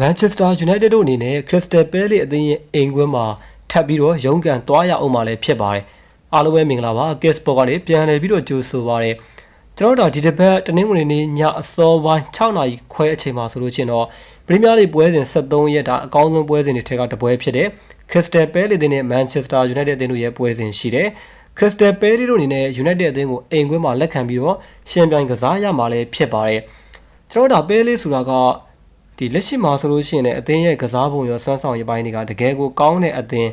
Manchester United တို့အနေနဲ့ Crystal Palace အသင်းရဲ့အိမ်ကွင်းမှာထပ်ပြီးတော့ရုန်းကန်သွားရအောင်မှလည်းဖြစ်ပါတယ်။အားလုံးပဲမင်္ဂလာပါ Cashport ကနေပြန်လည်ပြီးတော့ကြိုဆိုပါရစေ။ကျွန်တော်တို့ဒီတစ်ပတ်တနင်္ဂနွေနေ့ညအစောပိုင်း6နာရီခွဲအချိန်မှာဆိုလို့ချင်းတော့ Premier League ပွဲစဉ်73ရက်တာအကောင်းဆုံးပွဲစဉ်တွေထဲကတစ်ပွဲဖြစ်တဲ့ Crystal Palace အသင်းနဲ့ Manchester United အသင်းတို့ရဲ့ပွဲစဉ်ရှိတယ်။ Crystal Palace တို့အနေနဲ့ United အသင်းကိုအိမ်ကွင်းမှာလက်ခံပြီးတော့ရှင်ပြိုင်ကစားရမှာလည်းဖြစ်ပါတယ်။ကျွန်တော်တို့ Palace ဆိုတာကဒီလက်ရှိမှာဆိုလို့ရှိရင်လည်းအသင်းရဲ့ကစားပုံရောစွမ်းဆောင်ရည်ပိုင်းတွေကတကယ်ကိုကောင်းတဲ့အသင်း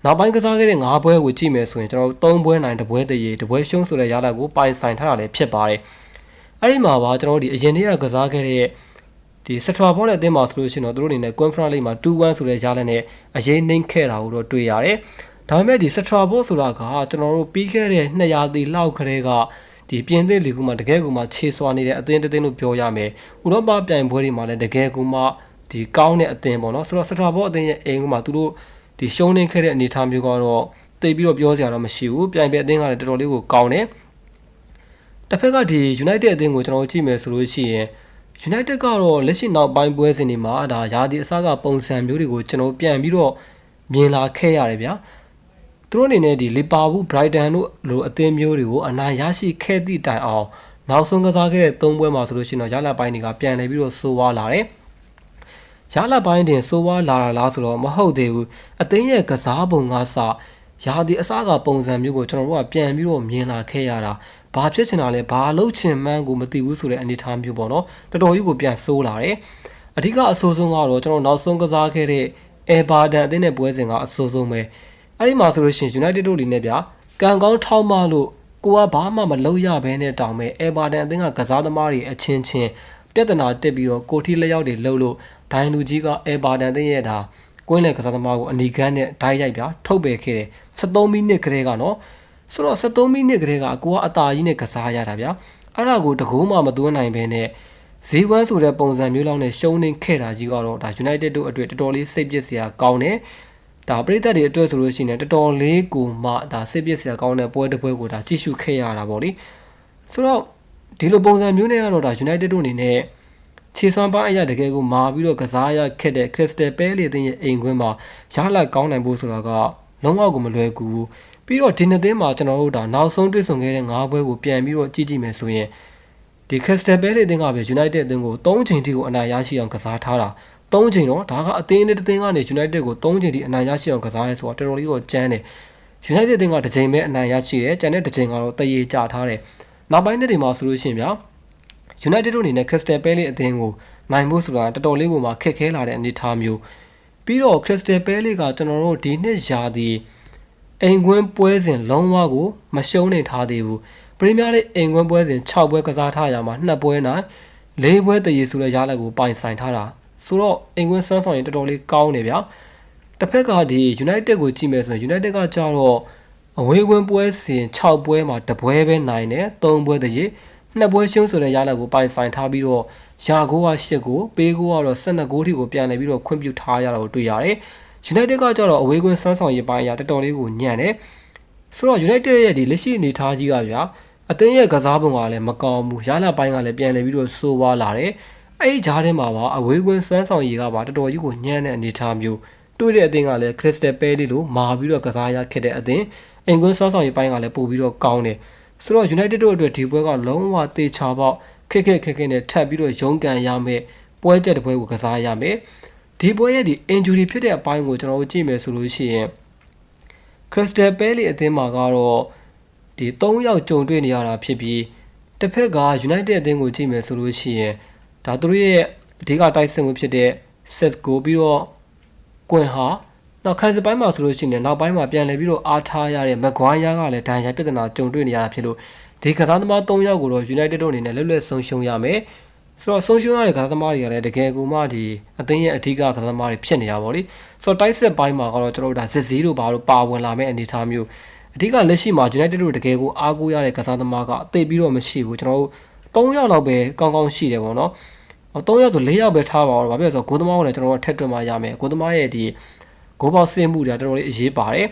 နောက်ပိုင်းကစားခဲ့တဲ့9ပွဲကိုကြည့်မယ်ဆိုရင်ကျွန်တော်တို့3ပွဲနိုင်တစ်ပွဲတရေတစ်ပွဲရှုံးဆိုတဲ့ရလဒ်ကိုပိုင်ဆိုင်ထားတာလည်းဖြစ်ပါတယ်။အဲ့ဒီမှာပါကျွန်တော်တို့ဒီအရင်နေ့ကကစားခဲ့တဲ့ဒီ Strasbourg နဲ့အသင်းမှာဆိုလို့ရှိရင်တော့သူတို့အနေနဲ့ Conference League မှာ2-1ဆိုတဲ့ရလဒ်နဲ့အရေးနှိမ့်ခဲ့တာကိုတော့တွေ့ရတယ်။ဒါပေမဲ့ဒီ Strasbourg ဆိုတာကကျွန်တော်တို့ပြီးခဲ့တဲ့200ရာသီလောက်ခရဲကဒီပြင်သစ်လီဂ်မှာတကယ်ကိုမှခြေစွာနေတဲ့အသင်းတစ်သင်းလို့ပြောရမယ်။ဥရောပပြိုင်ပွဲတွေမှာလည်းတကယ်ကိုမှဒီကောင်းတဲ့အသင်းပေါ့နော်ဆိုတော့ Strasbourg အသင်းရဲ့အိမ်ကမှသူတို့ဒီရှုံးနေခဲ့တဲ့အနေအထားမျိုးကတော့တိတ်ပြီးတော့ပြောစရာတော့မရှိဘူး။ပြိုင်ပွဲအသင်းကလည်းတော်တော်လေးကိုကောင်းတယ်။တစ်ဖက်ကဒီ United အသင်းကိုကျွန်တော်ကြည့်မယ်ဆိုလို့ရှိရင် United ကတော့လက်ရှိနောက်ပိုင်းပွဲစဉ်တွေမှာဒါရာသီအစကပုံစံမျိုးတွေကိုကျွန်တော်ပြန်ပြီးတော့မြင်လာခဲ့ရတယ်ဗျာ။သူတို့အနေနဲ့ဒီ Liverpool, Brighton တို့လိုအသင်းမျိုးတွေကိုအနိုင်ရရှိခဲ့သည့်တိုင်အောင်နောက်ဆုံးကစားခဲ့တဲ့3ပွဲမှာဆိုလို့ရှိရင်တော့ရလဒ်ပိုင်းတွေကပြန်လည်ပြီးတော့ဆိုးဝါးလာတယ်။ရလဒ်ပိုင်းတင်ဆိုးဝါးလာတာလားဆိုတော့မဟုတ်သေးဘူး။အသင်းရဲ့ကစားပုံကစရာသီအစကပုံစံမျိုးကိုကျွန်တော်တို့ကပြန်ပြီးတော့မြင်လာခဲ့ရတာ။ဘာဖြစ်ချင်တာလဲဘာလုပ်ချင်မှန်းကိုမသိဘူးဆိုတဲ့အနေအထားမျိုးပေါ့နော်။တော်တော်ကြီးကိုပြန်ဆိုးလာတယ်။အဓိကအဆိုးဆုံးကတော့ကျွန်တော်နောက်ဆုံးကစားခဲ့တဲ့ Everton အသင်းနဲ့ပွဲစဉ်ကအဆိုးဆုံးပဲ။အဲ့ဒီမှာဆိုလို့ရှိရင် United တို့တွေနဲ့ဗျာကံကောင်းထောက်မလို့ကိုကဘာမှမလုပ်ရဘဲနဲ့တောင်းမဲ့ Everton အသင်းကကစားသမားတွေအချင်းချင်းပြဿနာတက်ပြီးတော့ကိုထီလက်ရောက်တွေလှုပ်လို့ဒိုင်လူကြီးက Everton အသင်းရဲ့ဒါကွင်းလယ်ကစားသမားကိုအနီကန်းနဲ့ဓာတ်ရိုက်ပြထုတ်ပယ်ခဲ့တယ်73မိနစ်ကလေးကနော်ဆိုတော့73မိနစ်ကလေးကကိုကအသာကြီးနဲ့ကစားရတာဗျာအဲ့ဒါကိုတကူမှမသွင်းနိုင်ဘဲနဲ့0-1ဆိုတဲ့ပုံစံမျိုးလောက်နဲ့ရှုံးနေခဲ့တာကြီးကတော့ဒါ United တို့အတွက်တော်တော်လေးစိတ်ပစ်စရာကောင်းတယ်ဒါပရိသတ်တွေအတွက်ဆိုလို့ရှိရင်တော်တော်လေးကိုမှဒါစိတ်ပစ်စရာကောင်းတဲ့ပွဲတစ်ပွဲကိုဒါကြည့်ရှုခဲ့ရတာပေါ့လေဆိုတော့ဒီလိုပုံစံမျိုးနဲ့ကတော့ဒါ United တို့အနေနဲ့ခြေစွမ်းပိုင်းအရာတကယ်ကိုမာပြီးတော့ကစားရခဲ့တဲ့ Crystal Palace အသင်းရဲ့အိမ်ကွင်းမှာရလဒ်ကောင်းနိုင်ဖို့ဆိုတာကလုံးဝကိုမလွယ်ကူဘူးပြီးတော့ဒီနှစ်သင်းမှာကျွန်တော်တို့ဒါနောက်ဆုံးတွေ့ဆုံခဲ့တဲ့9ပွဲကိုပြန်ပြီးတော့ကြည့်ကြည့်မယ်ဆိုရင်ဒီ Crystal Palace အသင်းကပဲ United အသင်းကို3ချိန်ထိကိုအနိုင်ရရှိအောင်ကစားထားတာ3ချိန်တော့ဒါကအသင်းနဲ့တစ်သင်းကနေ United ကို3ချိန်ထိအနိုင်ရရှိအောင်ကစားရဲဆိုတော့တော်တော်လေးတော့ကျန်းတယ် United အသင်းကတစ်ချိန်ပဲအနိုင်ရရှိတယ်ကျန်တဲ့တစ်ချိန်ကတော့တရေကျထားတယ်နောက်ပိုင်းနှစ်တွေမှာဆိုလို့ရှိရင်ဗျာ United တို့အနေနဲ့ Crystal Palace အသင်းကိုနိုင်ဖို့ဆိုတာတော်တော်လေးကိုမှခက်ခဲလာတဲ့အနေအထားမျိုးပြီးတော့ Crystal Palace ကကျွန်တော်တို့ဒီနှစ်ရာသီအိမ်ကွင်းပွဲစဉ်လုံးဝကိုမရှုံးနေထားသေးဘူး Premier League အိမ်ကွင်းပွဲစဉ်6ပွဲကစားထားရမှာ2ပွဲနိုင်4ပွဲတရေဆိုတဲ့ရလဒ်ကိုပိုင်ဆိုင်ထားတာဆိုတော့အိမ်ကွင်းစွမ်းဆောင်ရင်တော်တော်လေးကောင်းနေဗျာတစ်ဖက်ကဒီ United ကိုကြည့်မယ်ဆိုရင် United ကကြတော့အဝေးကွင်းပွဲစဉ်6ပွဲမှာ1ပွဲပဲနိုင်တယ်3ပွဲတရေ2ပွဲရှုံးဆိုတဲ့ရလဒ်ကိုပိုင်ဆိုင်ထားပြီးတော့ရာဂိုးက8ကိုပေးကိုကတော့12ဂိုးထိကိုပြန်လည်ပြီးတော့ခွင့်ပြုထားရတာကိုတွေ့ရတယ် United ကကြတော့အဝေးကွင်းစွမ်းဆောင်ရည်ပိုင်းအရာတော်တော်လေးကိုညံ့တယ်ဆိုတော့ United ရဲ့ဒီလက်ရှိအနေအထားကြီးကဗျာအသင်းရဲ့ကစားပုံကလည်းမကောင်းဘူးရလဒ်ပိုင်းကလည်းပြန်လည်ပြီးတော့ဆိုးဝါးလာတယ်အဲ့ဒီဂျားထဲမှာပါအဝေးကွင်းစွမ်းဆောင်ရည်ကပါတော်တော်ကြီးကိုညံ့တဲ့အနေအထားမျိုးတွေ့တဲ့အသင်းကလည်း Crystal Palace လို့မာပြီးတော့ကစားရခဲ့တဲ့အသင်းအင်ကွင်းစွမ်းဆောင်ရည်ပိုင်းကလည်းပို့ပြီးတော့ကောင်းတယ်ဆိုတော့ United တို့အတွက်ဒီပွဲကလုံးဝသေချာပေါက်ခက်နဲ့ထပ်ပြီးတော့ရုန်းကန်ရမယ်ပွဲချက်တစ်ပွဲကိုကစားရမယ်ဒီပွဲရဲ့ဒီ injury ဖြစ်တဲ့အပိုင်းကိုကျွန်တော်တို့ကြည့်မယ်ဆိုလို့ရှိရင် Crystal Palace အသင်းမှာကတော့ဒီ3ယောက်ကြုံတွေ့နေရတာဖြစ်ပြီးတစ်ဖက်က United အသင်းကိုကြည့်မယ်ဆိုလို့ရှိရင်ဒါသူတို့ရဲ့အဓိကတိုက်စစ်မှုဖြစ်တဲ့ Sesko ပြီးတော့ Quinn ဟာနောက်ခံစစ်ပိုင်းမှာဆိုလို့ရှိရင်နောက်ပိုင်းမှာပြန်လည်ပြီးတော့အားထားရတဲ့ Maguire ကလည်းဒဏ်ရာပြဿနာကြုံတွေ့နေရတာဖြစ်လို့ဒီကစားသမား3ယောက်ကိုတော့ United တို့အနေနဲ့လွတ်လပ်ဆုံးရှုံးရမယ်ဆိုတော့ဆုံးရှုံးရတဲ့ကစားသမားတွေကလည်းတကယ်ကိုမှဒီအသင်းရဲ့အဓိကကစားသမားတွေဖြစ်နေရပါဘောလေဆိုတော့တိုက်စစ်ပိုင်းမှာကတော့ကျွန်တော်တို့ဒါစစ်စည်းတို့ဘာလို့ပါဝင်လာမဲ့အနေအထားမျိုးအဓိကလက်ရှိမှာ United တို့တကယ်ကိုအားကိုးရတဲ့ကစားသမားကတိတ်ပြီးတော့မရှိဘူးကျွန်တော်တို့3ယောက်လောက်ပဲကောင်းကောင်းရှိတယ်ပေါ့နော်3ယောက်ဆို4ယောက်ပဲထားပါတော့ဘာဖြစ်လဲဆိုတော့ဂိုးသမားကိုလည်းကျွန်တော်တို့ထက်တွက်မှရမယ်ဂိုးသမားရဲ့ဒီဂိုးပေါက်ဆင်းမှုတွေတော်တော်လေးအရေးပါတယ်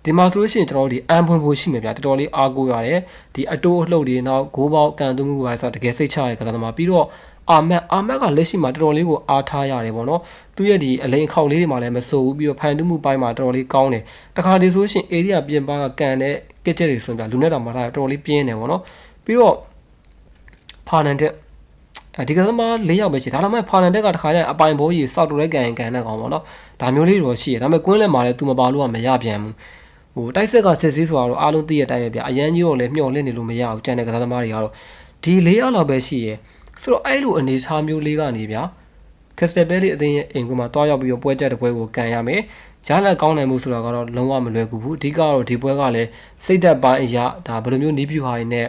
ဒီမှာဆိုလို့ရှိရင်ကျွန်တော်တို့ဒီအန်ဖွင့်ဖို့ရှိမယ်ဗျာတော်တော်လေးအားကိုးရတယ်ဒီအတိုးအလှုပ်တွေနောက်ဂိုးပေါက်ကန်သွင်းမှုပါဆိုတော့တကယ်စိတ်ချရတဲ့ကစားသမားပြီးတော့ အာမက်ကလက်ရှိမှာတော်တော်လေးကိုအားထားရတယ်ပေါ့နော်သူရဲ့ဒီအလိန်အခေါက်လေးတွေမှာလည်းမစိုးဘူးပြီးတော့ဖန်တူးမှုပိုင်းမှာတော်တော်လေးကောင်းတယ်တခါတည်းဆိုရှင် area ပြင်ပကကန်တဲ့ကစ်ချက်တွေဆိုရင်လူနဲ့တောင်မှတော်တော်လေးပြင်းတယ်ပေါ့နော်ပြီးတော့ဖာနန်တက်ဒီကစားမ၄ယောက်ပဲရှိဒါမှမဟုတ်ဖာနန်တက်ကတခါကျရင်အပိုင်ဘောကြီးစောက်တူတဲ့ကန်တဲ့ကောင်ပေါ့နော်ဒါမျိုးလေးတော့ရှိတယ်ဒါပေမဲ့ကွင်းလက်မှာလည်းသူမပါလို့ကမရပြန်ဘူးဟိုတိုက်ဆက်ကစစ်စည်းဆိုတာတော့အားလုံးသိရတဲ့အတိုင်းပဲဗျအရန်ကြီးတော့လည်းမျှော်လင့်နေလို့မရဘူးကြံတဲ့ကစားသမားတွေကတော့ဒီ၄ယောက်လောက်ပဲရှိရယ်ဆိုတော့အဲ့လိုအနေအထားမျိုးလေးကနေဗျခက်စတယ်ပဲလေးအသင်းရဲ့အိမ်ကမှာတွားရောက်ပြီးတော့ပွဲချက်တစ်ပွဲကိုကန်ရမယ်ရလက်ကောင်းနိုင်မှုဆိုတာကတော့လုံးဝမလွယ်ကူဘူးအဓိကတော့ဒီပွဲကလည်းစိတ်သက်ပိုင်းအရာဒါဘယ်လိုမျိုးနီးပြူဟာတွေနဲ့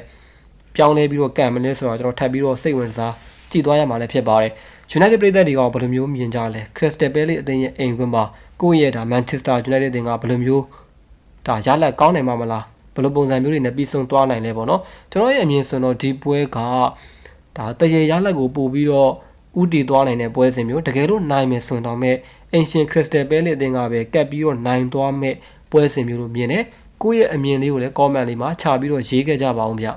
ပြောင်းလဲပြီးတော့ကန်မလဲဆိုတော့ကျွန်တော်ထပ်ပြီးတော့စိတ်ဝင်စားကြည့်သွားရမှာလည်းဖြစ်ပါတယ် United ပြည်သက်တွေကဘယ်လိုမျိုးမြင်ကြလဲ Crystal Palace အသင်းရဲ့အိမ်ကွင်းမှာကိုယ့်ရဲ့ဒါ Manchester United အသင်းကဘယ်လိုမျိုးဒါရလက်ကောင်းနိုင်မှာမလားဘယ်လိုပုံစံမျိုးတွေနဲ့ပြီးဆုံးသွားနိုင်လဲပေါ့နော်ကျွန်တော်ရဲ့အမြင်ဆိုတော့ဒီပွဲကဒါတရေရလက်ကိုပို့ပြီးတော့ဥတီသွားနိုင်တဲ့ပွဲစဉ်မျိုးတကယ်လို့နိုင်မယ်ဆိုတော့မဲ့ Ancient Crystal Palace အသင်းကပဲကတ်ပြီးတော့နိုင်သွားမဲ့ပွဲစဉ်မျိုးလို့မြင်တယ်ကိုယ့်ရဲ့အမြင်လေးကိုလည်း comment လေးမှာခြာပြီးတော့ရေးခဲ့ကြပါအောင်ဗျ